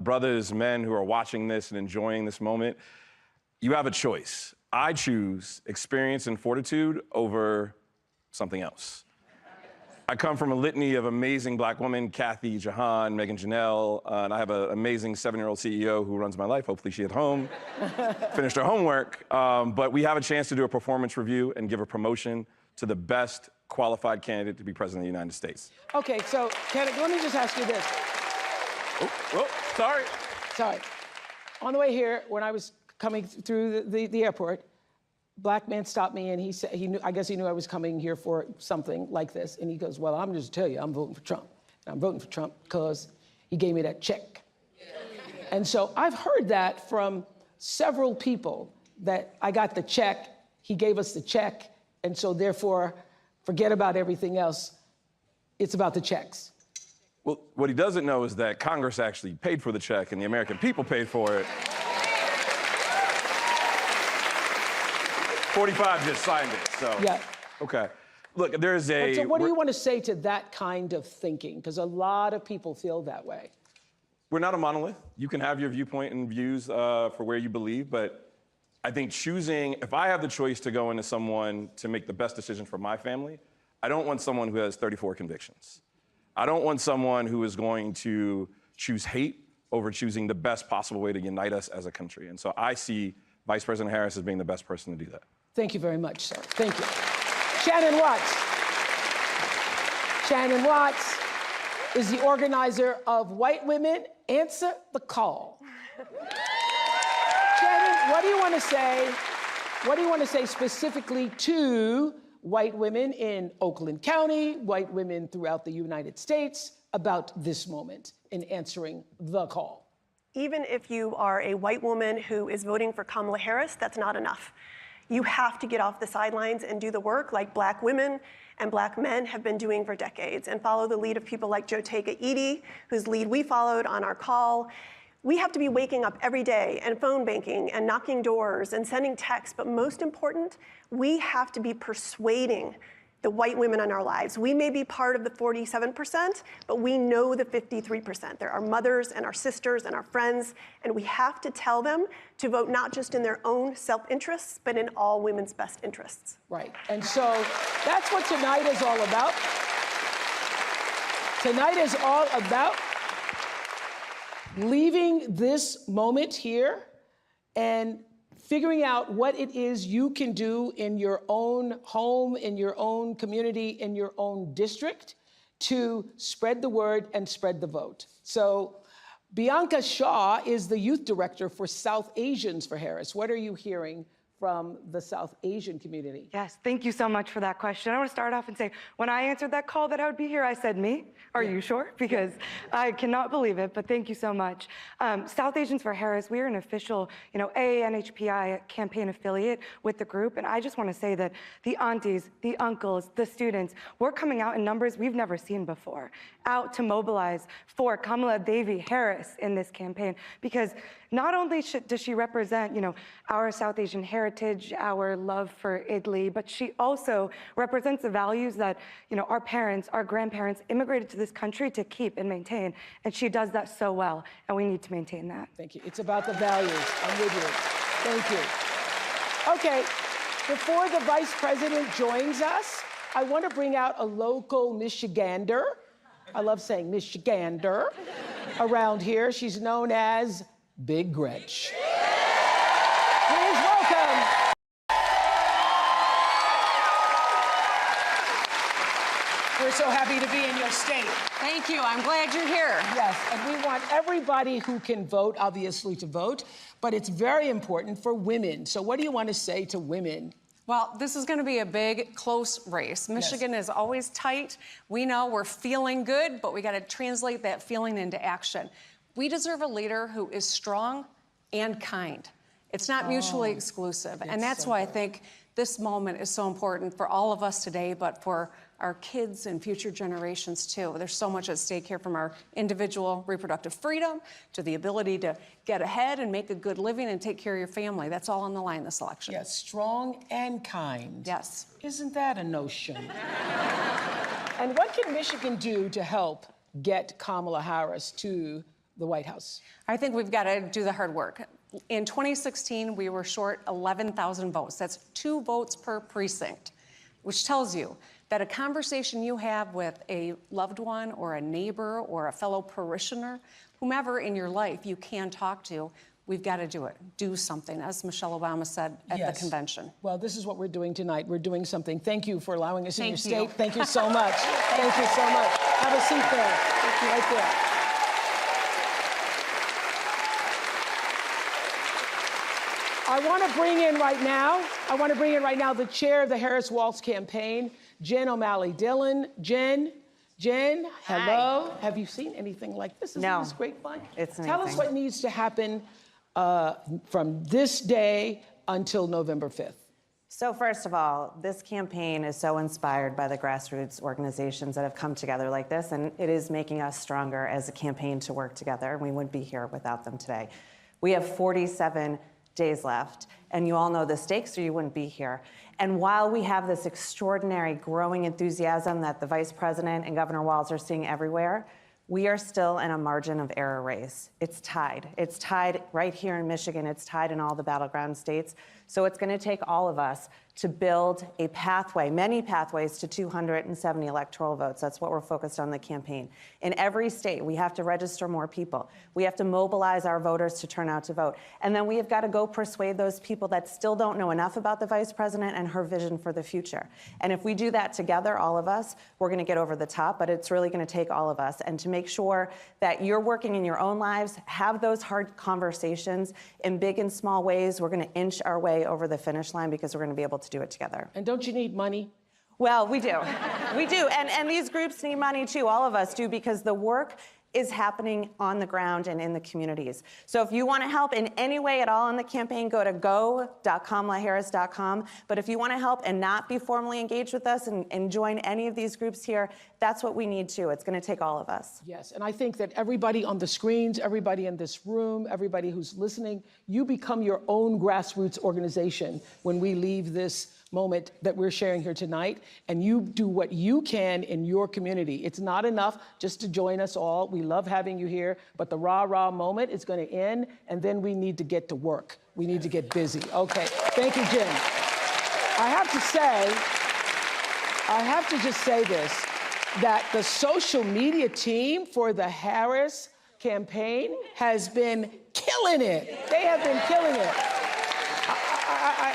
brothers, men who are watching this and enjoying this moment, you have a choice. I choose experience and fortitude over something else. I come from a litany of amazing Black women, Kathy, Jahan, Megan Janelle, and I have an amazing 7-year-old CEO who runs my life. Hopefully she's at home, finished her homework. But we have a chance to do a performance review and give a promotion to the best qualified candidate to be president of the United States. Okay, so let me just ask you this. Sorry. Sorry. On the way here, when I was coming through the airport, Black man stopped me and he said, I guess he knew I was coming here for something like this. And he goes, well, I'm just tell you, I'm voting for Trump. And I'm voting for Trump because he gave me that check. And so I've heard that from several people that I got the check, he gave us the check, and so therefore, forget about everything else. It's about the checks. Well, what he doesn't know is that Congress actually paid for the check and the American people paid for it. 45 just signed it, so. Yeah. Okay. Look, there's a... So what do you want to say to that kind of thinking? Because a lot of people feel that way. We're not a monolith. You can have your viewpoint and views for where you believe, but I think choosing, if I have the choice to go into someone to make the best decision for my family, I don't want someone who has 34 convictions. I don't want someone who is going to choose hate over choosing the best possible way to unite us as a country. And so I see Vice President Harris as being the best person to do that. Thank you very much, sir. Thank you. Shannon Watts. Shannon Watts is the organizer of White Women Answer the Call. Shannon, what do you want to say? What do you want to say specifically to white women in Oakland County, white women throughout the United States about this moment in answering the call? Even if you are a white woman who is voting for Kamala Harris, that's not enough. You have to get off the sidelines and do the work like Black women and Black men have been doing for decades and follow the lead of people like Jotega Edie, whose lead we followed on our call. We have to be waking up every day and phone banking and knocking doors and sending texts, but most important, we have to be persuading the white women in our lives. We may be part of the 47%, but we know the 53%. They're our mothers and our sisters and our friends, and we have to tell them to vote not just in their own self-interests, but in all women's best interests. Right, and so that's what tonight is all about. Tonight is all about leaving this moment here and figuring out what it is you can do in your own home, in your own community, in your own district to spread the word and spread the vote. So Bianca Shaw is the youth director for South Asians for Harris. What are you hearing from the South Asian community? Yes, thank you so much for that question. I want to start off and say, when I answered that call that I would be here, I said, me? Are you sure? Because I cannot believe it, but thank you so much. South Asians for Harris, we are an official, NHPI campaign affiliate with the group, and I just want to say that the aunties, the uncles, the students, we're coming out in numbers we've never seen before, out to mobilize for Kamala Devi Harris in this campaign, because not only does she represent, our South Asian heritage, our love for Idli, but she also represents the values that, our parents, our grandparents immigrated to this country to keep and maintain. And she does that so well, and we need to maintain that. Thank you. It's about the values. I'm with you. Thank you. Okay, before the Vice President joins us, I want to bring out a local Michigander. I love saying Michigander around here. She's known as Big Gretch. Please welcome. We're so happy to be in your state. Thank you. I'm glad you're here. Yes, and we want everybody who can vote, obviously, to vote, but it's very important for women. So what do you want to say to women? Well, this is going to be a big, close race. Michigan is always tight. We know we're feeling good, but we got to translate that feeling into action. We deserve a leader who is strong and kind. It's not mutually exclusive. And that's why I think this moment is so important for all of us today, but for our kids and future generations too. There's so much at stake here, from our individual reproductive freedom to the ability to get ahead and make a good living and take care of your family. That's all on the line this election. Yes, strong and kind. Yes. Isn't that a notion? And what can Michigan do to help get Kamala Harris to the White House? I think we've got to do the hard work. In 2016, we were short 11,000 votes. That's 2 votes per precinct, which tells you that a conversation you have with a loved one or a neighbor or a fellow parishioner, whomever in your life you can talk to, we've got to do it. Do something, as Michelle Obama said at the convention. Well, this is what we're doing tonight. We're doing something. Thank you for allowing us in your Thank you. state. Thank you so much. Thank you so much. Have a seat there. Thank you. Right there. I want to bring in right now the chair of the Harris Waltz campaign, Jen O'Malley Dillon. Jen, hello. Hi. Have you seen anything like this? Isn't this great fun? It's amazing. Tell us what needs to happen from this day until November 5th. So first of all, this campaign is so inspired by the grassroots organizations that have come together like this, and it is making us stronger as a campaign to work together. We wouldn't be here without them today. We have 47 days left, and you all know the stakes or you wouldn't be here. And while we have this extraordinary growing enthusiasm that the Vice President and Governor Walz are seeing everywhere, we are still in a margin of error race. It's tied. It's tied right here in Michigan. It's tied in all the battleground states. So it's going to take all of us to build a pathway, many pathways to 270 electoral votes. That's what we're focused on in the campaign. In every state, we have to register more people. We have to mobilize our voters to turn out to vote. And then we have got to go persuade those people that still don't know enough about the Vice President and her vision for the future. And if we do that together, all of us, we're going to get over the top, but it's really going to take all of us. And to make sure that you're working in your own lives, have those hard conversations in big and small ways. We're going to inch our way over the finish line because we're going to be able to do it together. And don't you need money? Well, we do. We do. And these groups need money too. All of us do, because the work is happening on the ground and in the communities. So if you want to help in any way at all in the campaign, go to go.kamalaharris.com. But if you want to help and not be formally engaged with us and join any of these groups here, that's what we need too. It's going to take all of us. Yes, and I think that everybody on the screens, everybody in this room, everybody who's listening, you become your own grassroots organization when we leave this moment that we're sharing here tonight, and you do what you can in your community. It's not enough just to join us all. We love having you here, but the rah-rah moment is going to end, and then we need to get to work. We need to get busy. Okay, thank you, Jen. I have to just say this, that the social media team for the Harris campaign has been killing it. They have been killing it.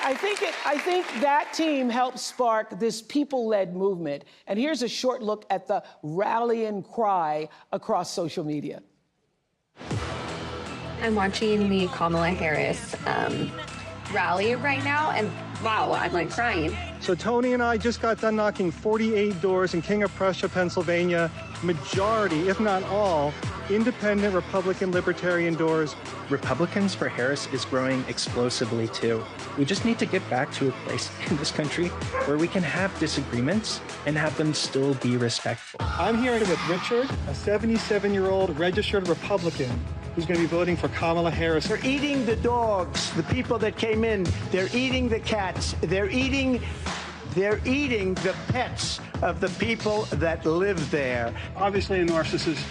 I think that team helped spark this people-led movement. And here's a short look at the rallying cry across social media. I'm watching the Kamala Harris rally right now, and wow, I'm like crying. So Tony and I just got done knocking 48 doors in King of Prussia, Pennsylvania. Majority, if not all, independent Republican libertarian doors. Republicans for Harris is growing explosively too. We just need to get back to a place in this country where we can have disagreements and have them still be respectful. I'm here with Richard, a 77-year-old registered Republican who's going to be voting for Kamala Harris. They're eating the dogs, the people that came in. They're eating the cats. They're eating the pets of the people that live there. Obviously, a narcissist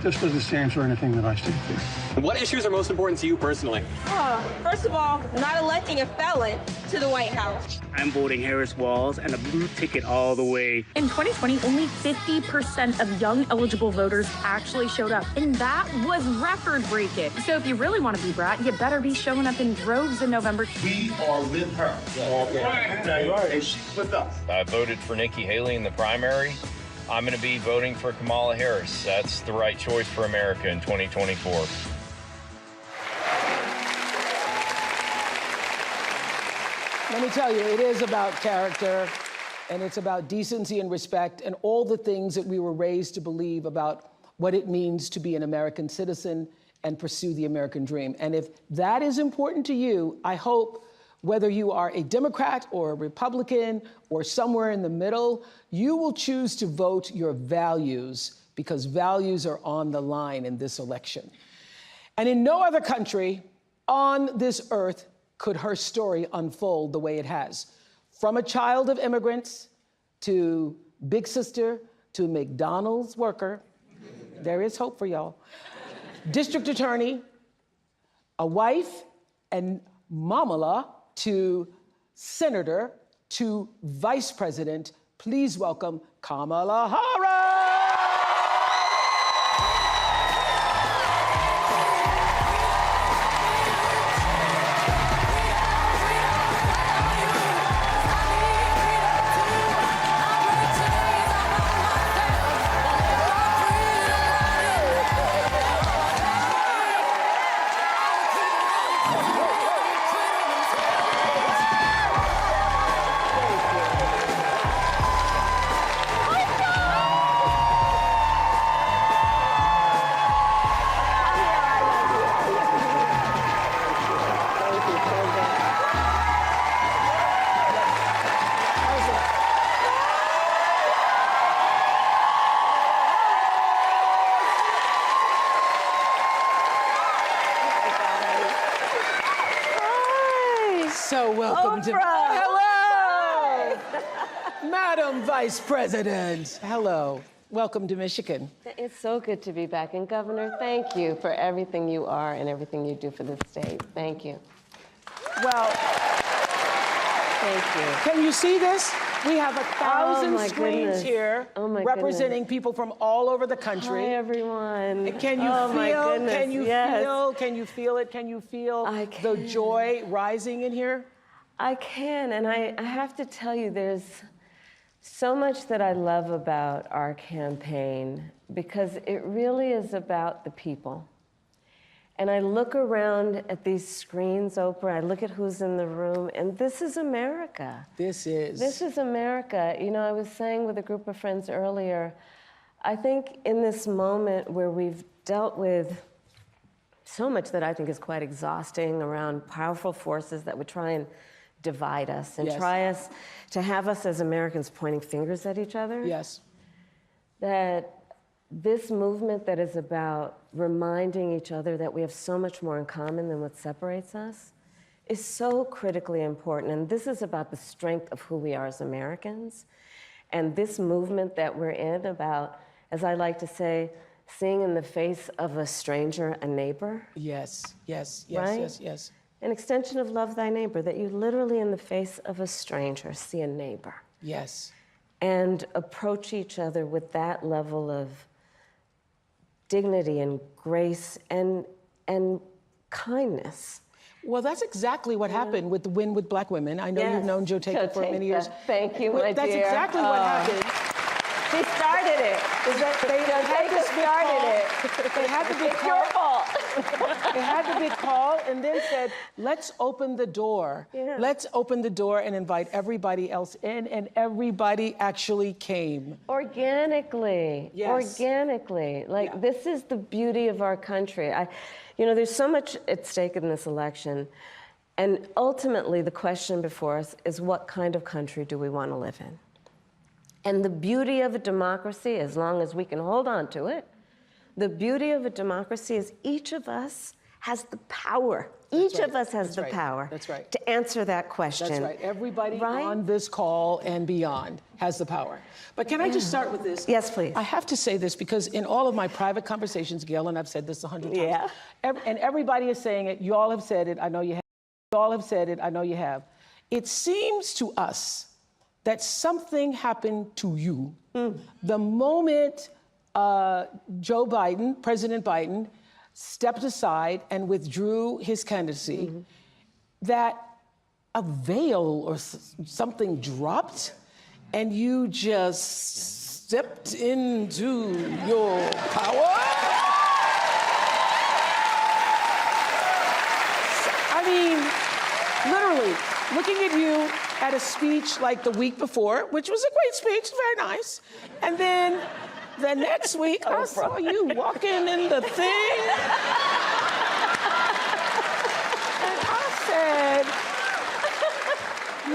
just doesn't stand for anything that I stand for. What issues are most important to you personally? First of all, not electing a felon to the White House. I'm voting Harris Walz and a blue ticket all the way. In 2020, only 50% of young eligible voters actually showed up, and that was record-breaking. So if you really want to be brat, you better be showing up in droves in November. We are with her. And she's with us. I voted for Nikki Haley in the primary. I'm going to be voting for Kamala Harris. That's the right choice for America in 2024. Let me tell you, it is about character, and it's about decency and respect, and all the things that we were raised to believe about what it means to be an American citizen and pursue the American dream. And if that is important to you, I hope, whether you are a Democrat or a Republican or somewhere in the middle, you will choose to vote your values, because values are on the line in this election. And in no other country on this earth could her story unfold the way it has. From a child of immigrants to Big Sister to McDonald's worker, there is hope for y'all. district attorney, a wife, and mamala to senator to vice president. Please welcome Kamala Harris. So welcome to hello, Madam Vice President. Hello, welcome to Michigan. It's so good to be back. And Governor, thank you for everything you are and everything you do for the state. Thank you. Well, thank you. Can you see this? We have 1,000 my screens goodness. here Oh my representing people from all over the country. Hi, everyone. Can you Oh, my feel? goodness. Can you Yes. feel? Can you feel it? Can you feel the joy rising in here? I can, and I have to tell you, there's so much that I love about our campaign because it really is about the people. And I look around at these screens, Oprah, I look at who's in the room, and this is America. This is America. You know, I was saying with a group of friends earlier, I think in this moment where we've dealt with so much that I think is quite exhausting around powerful forces that would try and divide us and try us to have us as Americans pointing fingers at each other. Yes. That this movement that is about reminding each other that we have so much more in common than what separates us is so critically important. And this is about the strength of who we are as Americans. And this movement that we're in about, as I like to say, seeing in the face of a stranger a neighbor. Yes, right? yes. An extension of love thy neighbor, that you literally in the face of a stranger see a neighbor. Yes. And approach each other with that level of dignity and grace and kindness. Well, that's exactly what happened with the Win with Black Women. I know you've known Joe Taker for many years. Thank you, my That's dear. exactly what happened. She started it. They had the big call. Your fault. They had the big call and then said, let's open the door. Yeah. Let's open the door and invite everybody else in, and everybody actually came. Organically. Yes. Organically. This is the beauty of our country. You know, there's so much at stake in this election. And ultimately, the question before us is, what kind of country do we want to live in? And the beauty of a democracy, as long as we can hold on to it, the beauty of a democracy is each of us has the power. Each of us has the power to answer that question. That's right. Everybody on this call and beyond has the power. But can I just start with this? Yes, please. I have to say this because in all of my private conversations, Gail, and I've said this 100 times, and everybody is saying it, you all have said it, I know you have. You all have said it, I know you have. It seems to us that something happened to you the moment President Biden, stepped aside and withdrew his candidacy, that a veil or something dropped and you just stepped into your power? I mean, literally, looking at you at a speech like the week before, which was a great speech, very nice. And then the next week, I saw you walking in the thing. And I said,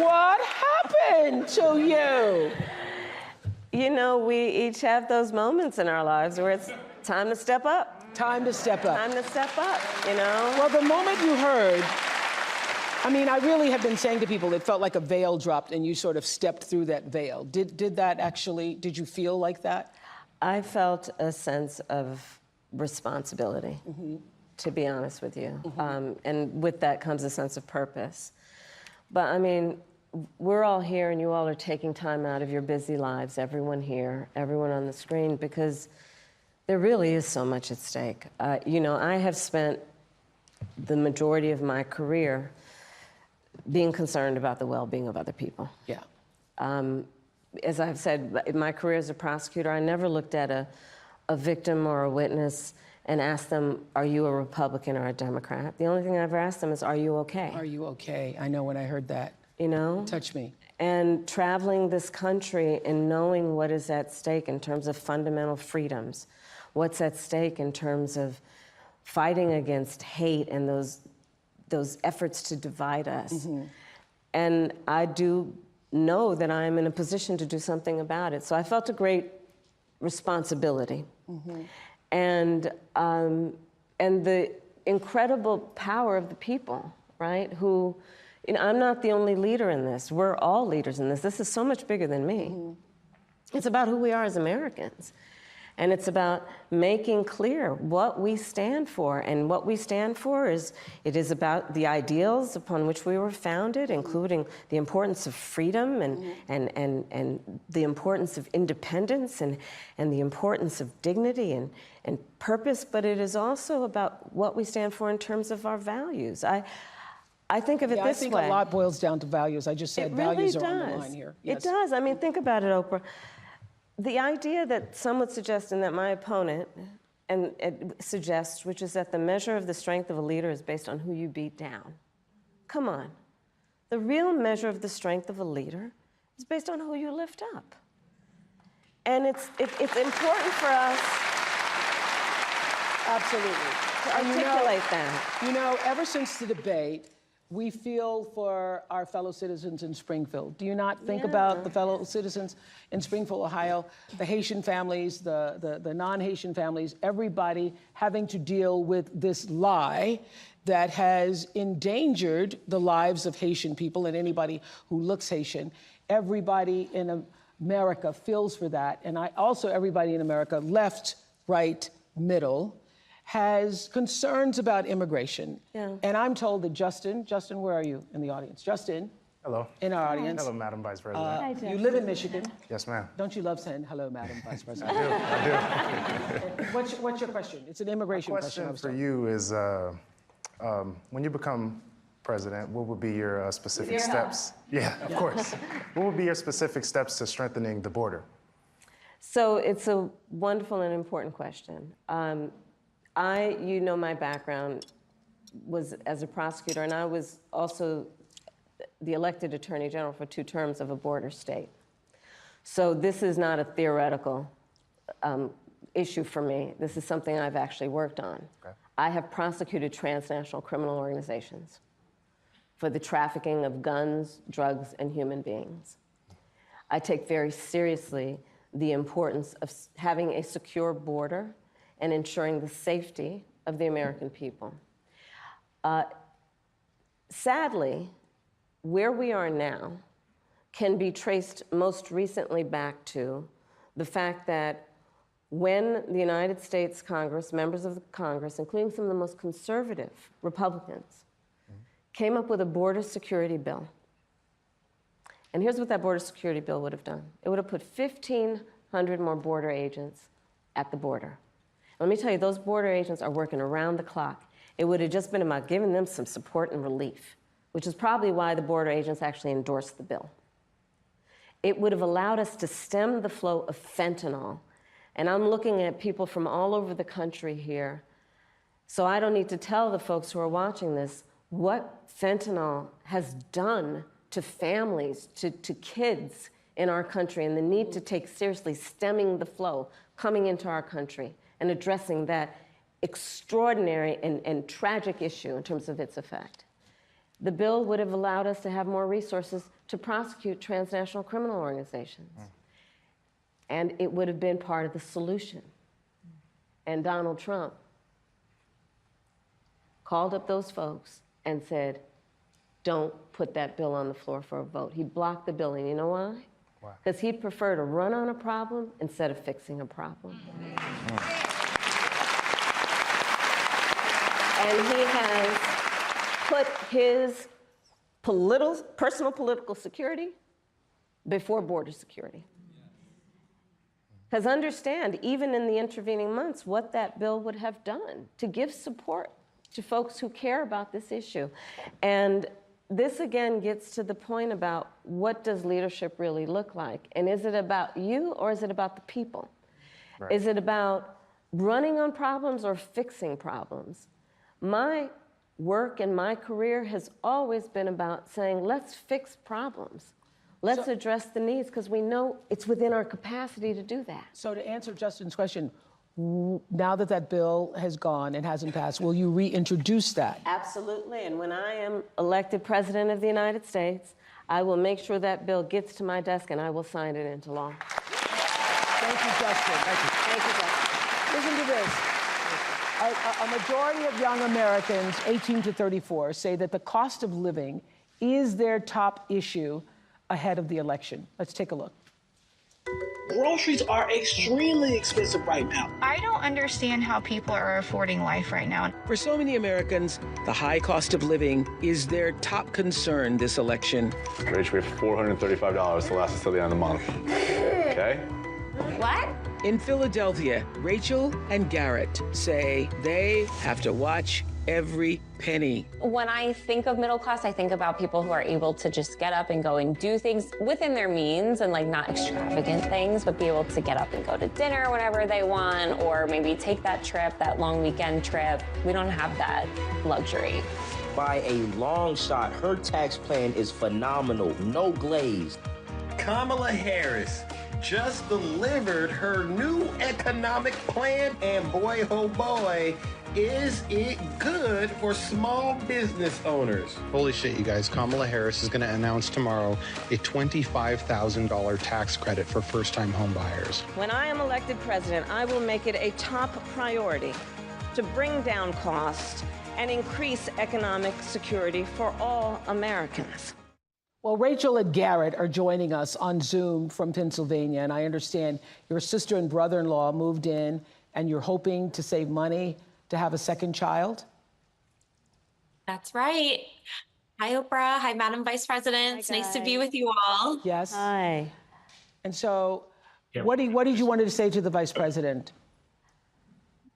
what happened to you? You know, we each have those moments in our lives where it's time to step up. Time to step up. Time to step up, you know? Well, the moment you heard, I mean, I really have been saying to people, it felt like a veil dropped and you sort of stepped through that veil. Did you feel like that? I felt a sense of responsibility, to be honest with you. And with that comes a sense of purpose. But I mean, we're all here and you all are taking time out of your busy lives, everyone here, everyone on the screen, because there really is so much at stake. You know, I have spent the majority of my career being concerned about the well-being of other people. Yeah. As I've said, in my career as a prosecutor, I never looked at a victim or a witness and asked them, are you a Republican or a Democrat? The only thing I ever asked them is, are you okay? Are you okay? I know when I heard that. You know? Touch me. And traveling this country and knowing what is at stake in terms of fundamental freedoms, what's at stake in terms of fighting against hate and those efforts to divide us. And I do know that I'm in a position to do something about it. So I felt a great responsibility. And the incredible power of the people, right? Who, you know, I'm not the only leader in this. We're all leaders in this. This is so much bigger than me. It's about who we are as Americans. And it's about making clear what we stand for. And what we stand for is, it is about the ideals upon which we were founded, including the importance of freedom and the importance of independence and the importance of dignity and purpose. But it is also about what we stand for in terms of our values. I think of it this way. I think a lot boils down to values. I just said values are on the line here. It does. I mean, think about it, Oprah. The idea that some would suggest, and that my opponent suggests, which is that the measure of the strength of a leader is based on who you beat down. Come on. The real measure of the strength of a leader is based on who you lift up. And it's important for us to articulate that. You know, ever since the debate, we feel for our fellow citizens in Springfield. Do you not think about the fellow citizens in Springfield, Ohio, the Haitian families, the non-Haitian families, everybody having to deal with this lie that has endangered the lives of Haitian people and anybody who looks Haitian? Everybody in America feels for that. And everybody in America, left, right, middle, has concerns about immigration. And I'm told that Justin, where are you in the audience? Justin. Hello. In our audience. Hello, Madam Vice President. You live in Michigan. Yes, ma'am. Don't you love saying hello, Madam Vice President? I do. What's your question? It's an immigration question. My question for you is, when you become president, what would be your specific steps? Yeah, of course. What would be your specific steps to strengthening the border? So it's a wonderful and important question. You know, my background was as a prosecutor, and I was also the elected Attorney General for 2 terms of a border state. So this is not a theoretical issue for me. This is something I've actually worked on. Okay. I have prosecuted transnational criminal organizations for the trafficking of guns, drugs, and human beings. I take very seriously the importance of having a secure border and ensuring the safety of the American people. Sadly, where we are now can be traced most recently back to the fact that when the United States Congress, members of the Congress, including some of the most conservative Republicans, came up with a border security bill. And here's what that border security bill would have done. It would have put 1,500 more border agents at the border. Let me tell you, those border agents are working around the clock. It would have just been about giving them some support and relief, which is probably why the border agents actually endorsed the bill. It would have allowed us to stem the flow of fentanyl. And I'm looking at people from all over the country here, so I don't need to tell the folks who are watching this what fentanyl has done to families, to kids in our country, and the need to take seriously stemming the flow coming into our country and addressing that extraordinary and tragic issue in terms of its effect. The bill would have allowed us to have more resources to prosecute transnational criminal organizations. And it would have been part of the solution. And Donald Trump called up those folks and said, don't put that bill on the floor for a vote. He blocked the bill, and you know why? Because he'd prefer to run on a problem instead of fixing a problem. And he has put his personal political security before border security. Because understand, even in the intervening months, what that bill would have done to give support to folks who care about this issue. And this again gets to the point about what does leadership really look like? And is it about you or is it about the people? Right. Is it about running on problems or fixing problems? My work and my career has always been about saying, let's fix problems. Let's address the needs, because we know it's within our capacity to do that. So to answer Justin's question, now that that bill has gone and hasn't passed, will you reintroduce that? Absolutely, and when I am elected President of the United States, I will make sure that bill gets to my desk and I will sign it into law. Thank you, Justin. Thank you. Thank you, Justin. Listen to this. A majority of young Americans, 18 to 34, say that the cost of living is their top issue ahead of the election. Let's take a look. Groceries are extremely expensive right now. I don't understand how people are affording life right now. For so many Americans, the high cost of living is their top concern this election. Rach, we have $435 to last us till the end of the month. Okay? What? In Philadelphia, Rachel and Garrett say they have to watch every penny. When I think of middle class, I think about people who are able to just get up and go and do things within their means, and like not extravagant things, but be able to get up and go to dinner whenever they want, or maybe take that trip, that long weekend trip. We don't have that luxury. By a long shot, her tax plan is phenomenal, no glaze. Kamala Harris just delivered her new economic plan, and boy, oh boy, is it good for small business owners. Holy shit, you guys. Kamala Harris is going to announce tomorrow a $25,000 tax credit for first-time home buyers. When I am elected president, I will make it a top priority to bring down costs and increase economic security for all Americans. Well, Rachel and Garrett are joining us on Zoom from Pennsylvania, and I understand your sister and brother-in-law moved in, and you're hoping to save money to have a second child? That's right. Hi, Oprah. Hi, Madam Vice President. It's nice to be with you all. Yes. Hi. And so, what did you want to say to the Vice President?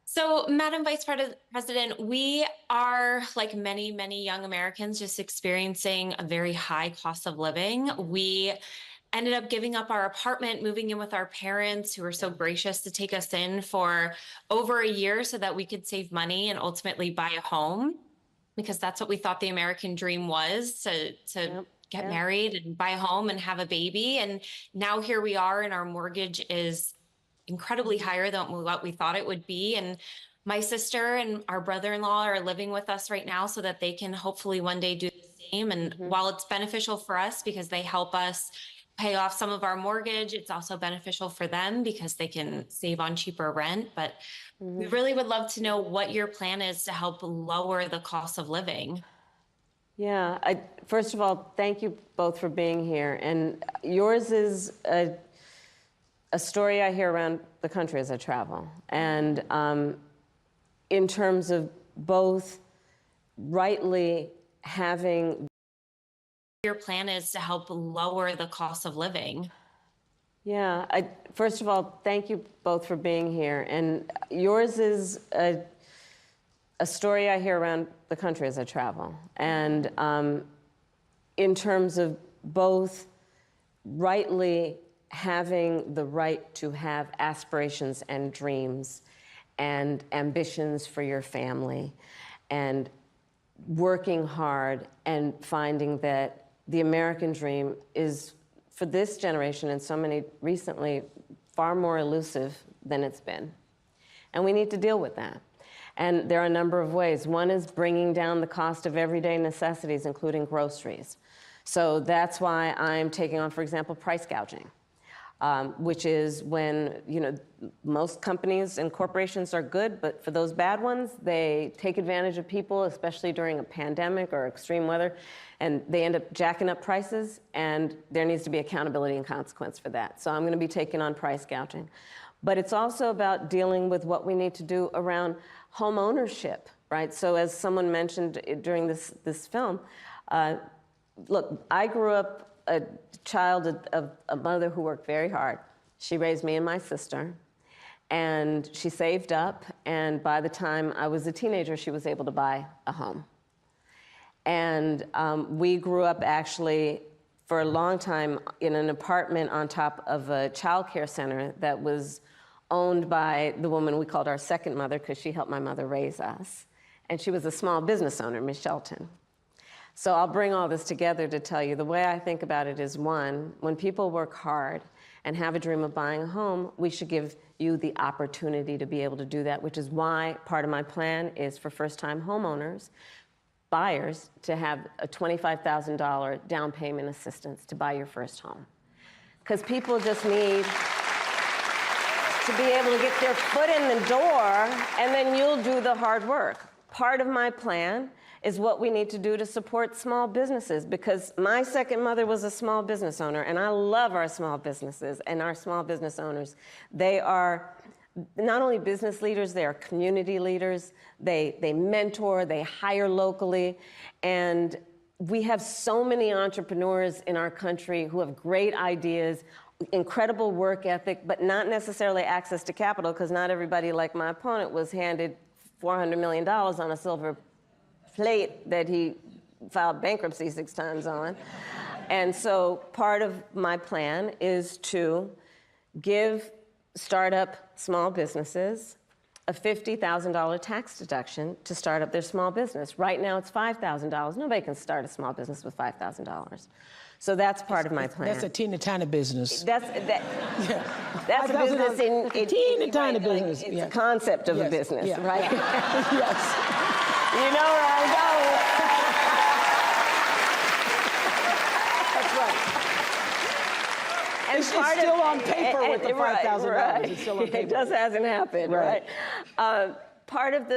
So, Madam Vice President, we are, like many, many young Americans, just experiencing a very high cost of living. We ended up giving up our apartment, moving in with our parents, who were so gracious to take us in for over a year so that we could save money and ultimately buy a home, because that's what we thought the American dream was, to get married and buy a home and have a baby. And now here we are, and our mortgage is incredibly higher than what we thought it would be. And my sister and our brother-in-law are living with us right now so that they can hopefully one day do the same. And while it's beneficial for us because they help us pay off some of our mortgage, it's also beneficial for them because they can save on cheaper rent. But we really would love to know what your plan is to help lower the cost of living. Yeah, first of all, thank you both for being here. And yours is a story I hear around the country as I travel. And in terms of both rightly having your plan is to help lower the cost of living. Yeah, first of all, thank you both for being here. And yours is a story I hear around the country as I travel. And in terms of both rightly having the right to have aspirations and dreams and ambitions for your family, and working hard and finding that the American dream is, for this generation and so many recently, far more elusive than it's been. And we need to deal with that. And there are a number of ways. One is bringing down the cost of everyday necessities, including groceries. So that's why I'm taking on, for example, price gouging, which is when, most companies and corporations are good, but for those bad ones, they take advantage of people, especially during a pandemic or extreme weather, and they end up jacking up prices, and there needs to be accountability and consequence for that. So I'm going to be taking on price gouging. But it's also about dealing with what we need to do around home ownership right? So as someone mentioned during this film, look, I grew up a child of a mother who worked very hard. She raised me and my sister, and she saved up, and by the time I was a teenager, she was able to buy a home. And we grew up actually for a long time in an apartment on top of a child care center that was owned by the woman we called our second mother, because she helped my mother raise us. And she was a small business owner, Miss Shelton. So I'll bring all this together to tell you, the way I think about it is, one, when people work hard and have a dream of buying a home, we should give you the opportunity to be able to do that, which is why part of my plan is for first-time homeowners, buyers, to have a $25,000 down payment assistance to buy your first home. Because people just need to be able to get their foot in the door, and then you'll do the hard work. Part of my plan is what we need to do to support small businesses, because my second mother was a small business owner, and I love our small businesses and our small business owners. They are not only business leaders, they are community leaders. They mentor, they hire locally, and we have so many entrepreneurs in our country who have great ideas, incredible work ethic, but not necessarily access to capital, because not everybody, like my opponent, was handed $400 million on a silver plate that he filed bankruptcy 6 times on. And so part of my plan is to give startup small businesses a $50,000 tax deduction to start up their small business. Right now it's $5,000. Nobody can start a small business with $5,000. So that's part of my plan. That's a teeny-tiny business. That's a business in teeny-tiny business. It's a concept of a business, right? Yes. You know where I'm going. That's right. And it's still on paper with the $5,000. Right. It's still on paper. It just hasn't happened, right? Part of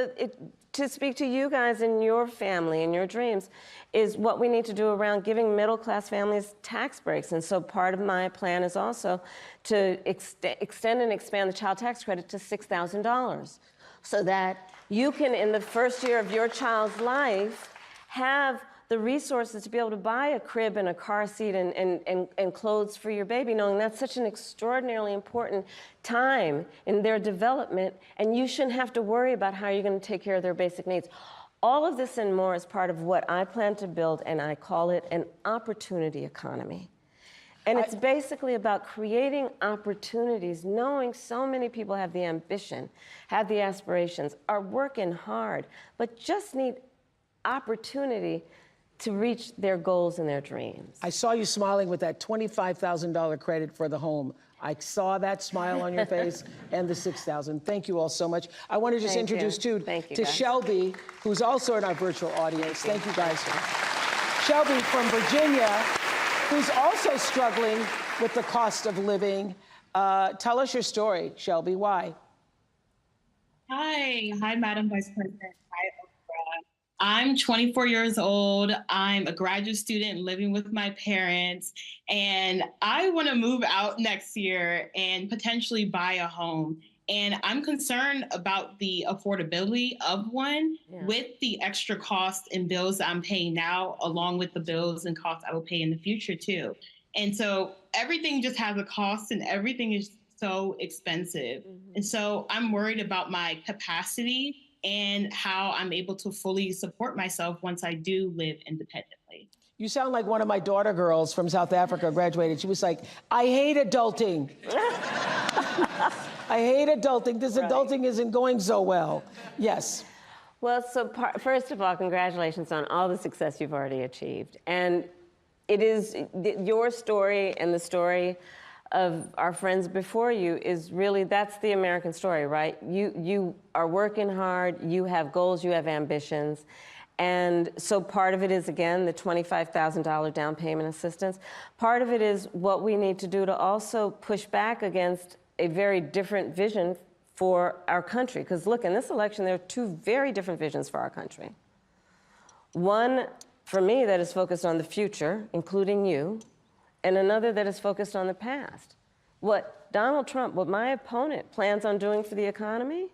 to speak to you guys and your family and your dreams is what we need to do around giving middle-class families tax breaks. And so part of my plan is also to extend and expand the child tax credit to $6,000, so that you can, in the first year of your child's life, have the resources to be able to buy a crib and a car seat and clothes for your baby, knowing that's such an extraordinarily important time in their development, and you shouldn't have to worry about how you're going to take care of their basic needs. All of this and more is part of what I plan to build, and I call it an opportunity economy. And it's basically about creating opportunities, knowing so many people have the ambition, have the aspirations, are working hard, but just need opportunity to reach their goals and their dreams. I saw you smiling with that $25,000 credit for the home. I saw that smile on your face and the $6,000. Thank you all so much. I want to just introduce to Shelby, who's also in our virtual audience. Thank you guys. Shelby from Virginia, who's also struggling with the cost of living. Tell us your story, Shelby. Why? Hi, Madam Vice President. Hi, Oprah. I'm 24 years old. I'm a graduate student living with my parents, and I want to move out next year and potentially buy a home. And I'm concerned about the affordability of one with the extra costs and bills I'm paying now, along with the bills and costs I will pay in the future too. And so everything just has a cost, and everything is so expensive. And so I'm worried about my capacity and how I'm able to fully support myself once I do live independently. You sound like one of my daughter girls from South Africa graduated. She was like, I hate adulting. I hate adulting. This adulting isn't going so well. Yes. Well, so first of all, congratulations on all the success you've already achieved. And it is your story and the story of our friends before you is really, that's the American story, right? You are working hard, you have goals, you have ambitions. And so part of it is, again, the $25,000 down payment assistance. Part of it is what we need to do to also push back against a very different vision for our country. Because look, in this election, there are 2 very different visions for our country. One, for me, that is focused on the future, including you, and another that is focused on the past. What Donald Trump, what my opponent plans on doing for the economy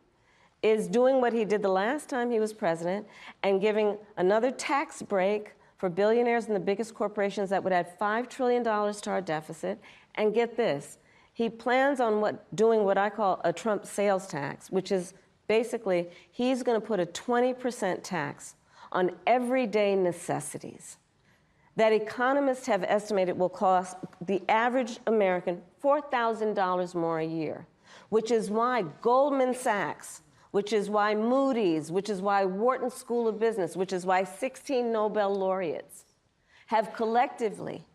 is doing what he did the last time he was president and giving another tax break for billionaires and the biggest corporations that would add $5 trillion to our deficit. And get this, he plans on doing what I call a Trump sales tax, which is basically he's going to put a 20% tax on everyday necessities that economists have estimated will cost the average American $4,000 more a year, which is why Goldman Sachs, which is why Moody's, which is why Wharton School of Business, which is why 16 Nobel laureates have collectively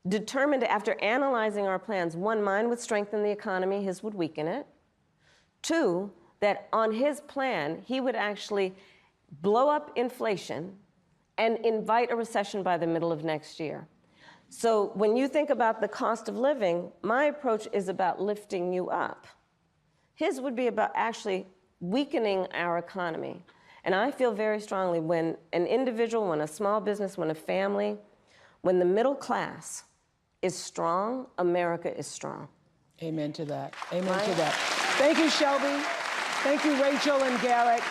determined, after analyzing our plans, one, mine would strengthen the economy, his would weaken it. Two, that on his plan, he would actually blow up inflation and invite a recession by the middle of next year. So when you think about the cost of living, my approach is about lifting you up. His would be about actually weakening our economy. And I feel very strongly when an individual, when a small business, when a family, when the middle class is strong, America is strong. Amen to that. Amen to that. Thank you, Shelby. Thank you, Rachel and Garrett.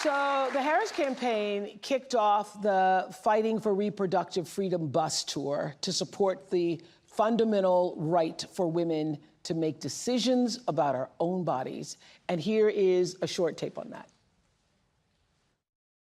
So the Harris campaign kicked off the Fighting for Reproductive Freedom bus tour to support the fundamental right for women to make decisions about our own bodies. And here is a short tape on that.